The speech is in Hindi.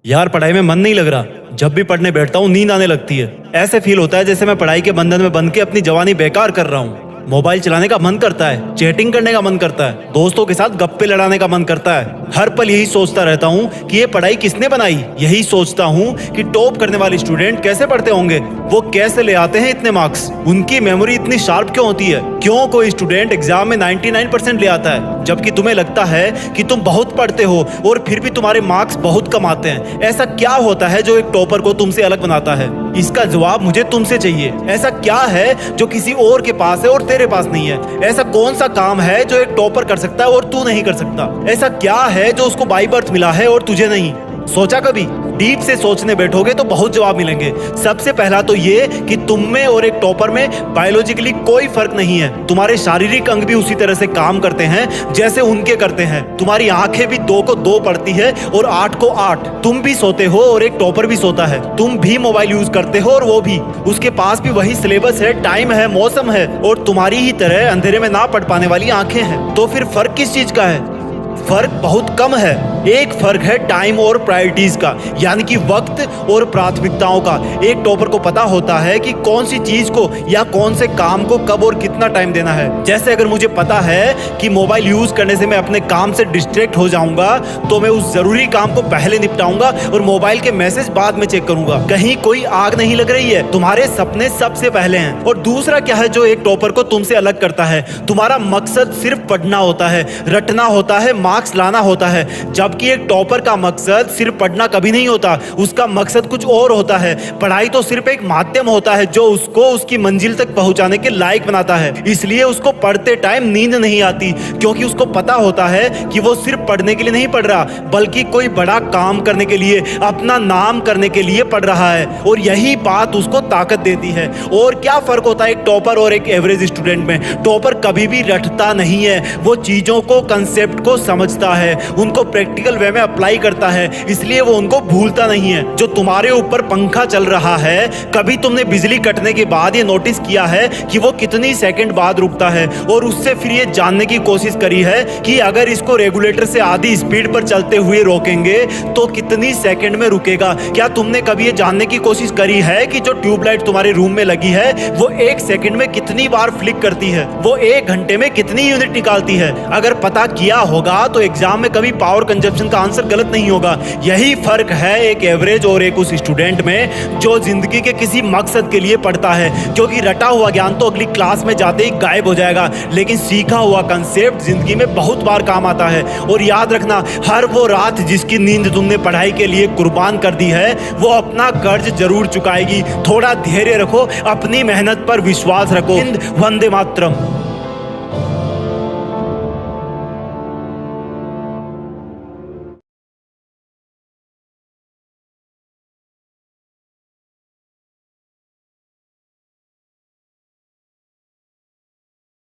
यार पढ़ाई में मन नहीं लग रहा। जब भी पढ़ने बैठता हूँ नींद आने लगती है। ऐसे फील होता है जैसे मैं पढ़ाई के बंधन में बंध के अपनी जवानी बेकार कर रहा हूँ। मोबाइल चलाने का मन करता है, चैटिंग करने का मन करता है, दोस्तों के साथ गप्पे लड़ाने का मन करता है। हर पल यही सोचता रहता हूँ कि ये पढ़ाई किसने बनाई। यही सोचता हूँ कि टॉप करने वाले स्टूडेंट कैसे पढ़ते होंगे, वो कैसे ले आते हैं इतने मार्क्स, उनकी मेमोरी इतनी शार्प क्यों होती है। क्यों कोई स्टूडेंट एग्जाम में 99% ले आता है, जबकि तुम्हें लगता है कि तुम बहुत पढ़ते हो और फिर भी तुम्हारे मार्क्स बहुत कम आते हैं। ऐसा क्या होता है जो एक टॉपर को तुमसे अलग बनाता है? इसका जवाब मुझे तुमसे चाहिए। ऐसा क्या है जो किसी और के पास है और तेरे पास नहीं है? ऐसा कौन सा काम है जो एक टॉपर कर सकता है और तू नहीं कर सकता? ऐसा क्या है जो उसको बाय बर्थ मिला है और तुझे नहीं? सोचा कभी? डीप से सोचने बैठोगे तो बहुत जवाब मिलेंगे। सबसे पहला तो ये कि तुम में और एक टॉपर में बायोलॉजिकली कोई फर्क नहीं है। तुम्हारे शारीरिक अंग भी उसी तरह से काम करते हैं जैसे उनके करते हैं। तुम्हारी आंखें भी 2 को 2 पढ़ती है और 8 को 8। तुम भी सोते हो और एक टॉपर भी सोता है। तुम भी मोबाइल यूज करते हो और वो भी। उसके पास भी वही सिलेबस है, टाइम है, मौसम है और तुम्हारी ही तरह अंधेरे में ना पढ़ पाने वाली आंखें हैं। तो फिर फर्क किस चीज का है? फर्क बहुत कम है। एक फर्क है टाइम और प्रायोरिटीज का, यानी कि वक्त और प्राथमिकताओं का। एक टॉपर को पता होता है कि कौन सी चीज को या कौन से काम को कब और कितना टाइम देना है। जैसे अगर मुझे पता है कि मोबाइल यूज करने से मैं अपने काम से डिस्ट्रैक्ट हो जाऊंगा, तो मैं उस जरूरी काम को पहले निपटाऊंगा और मोबाइल के मैसेज बाद में चेक करूंगा। कहीं कोई आग नहीं लग रही है, तुम्हारे सपने सबसे पहले हैं। और दूसरा क्या है जो एक टॉपर को तुमसे अलग करता है? तुम्हारा मकसद सिर्फ पढ़ना होता है, रटना होता है, मार्क्स लाना होता है। जबकि एक टॉपर का मकसद सिर्फ पढ़ना कभी नहीं होता, उसका मकसद कुछ और होता है। पढ़ाई तो सिर्फ एक माध्यम होता है जो उसको उसकी मंजिल तक पहुंचाने के लायक बनाता है। इसलिए उसको पढ़ते टाइम नींद नहीं आती, क्योंकि उसको पता होता है कि वो सिर्फ पढ़ने के लिए नहीं पढ़ रहा, बल्कि कोई बड़ा काम करने के लिए, अपना नाम करने के लिए पढ़ रहा है। और यही बात उसको ताकत देती है। और क्या फर्क होता है एक टॉपर और एक एवरेज स्टूडेंट में? टॉपर कभी भी रटता नहीं है, वो चीजों को, कंसेप्ट को समझता है, उनको प्रैक्टिकल वे में अप्लाई करता है, इसलिए वो उनको भूलता नहीं है। जो तुम्हारे ऊपर पंखा चल रहा है, कभी तुमने बिजली कटने के बाद ये नोटिस किया है कि वो कितनी सेकंड बाद रुकता है? और उससे फिर ये जानने की कोशिश करी है कि अगर इसको रेगुलेटर से आधी स्पीड पर चलते हुए रोकेंगे तो कितनी सेकंड में रुकेगा? क्या तुमने कभी ये जानने की कोशिश करी है कि जो ट्यूबलाइट तुम्हारे रूम में लगी है वो 1 सेकंड में कितनी बार फ्लिक करती है? वो 1 घंटे में कितनी यूनिट निकालती है? अगर पता किया होगा तो एग्जाम में कभी पावर कंजप्शन का आंसर गलत नहीं होगा। यही फर्क है एक एवरेज और एक उस स्टूडेंट में जो जिंदगी के किसी मकसद के लिए पढ़ता है। क्योंकि रटा हुआ ज्ञान तो अगली क्लास में जाते ही गायब हो जाएगा, लेकिन सीखा हुआ कंसेप्ट जिंदगी में बहुत बार काम आता है। और याद रखना, हर वो रात जिसकी नींद तुमने पढ़ाई के लिए कुर्बान कर दी है, वो अपना कर्ज जरूर चुकाएगी। थोड़ा धैर्य रखो, अपनी मेहनत पर विश्वास रखो। वंदे मातरम।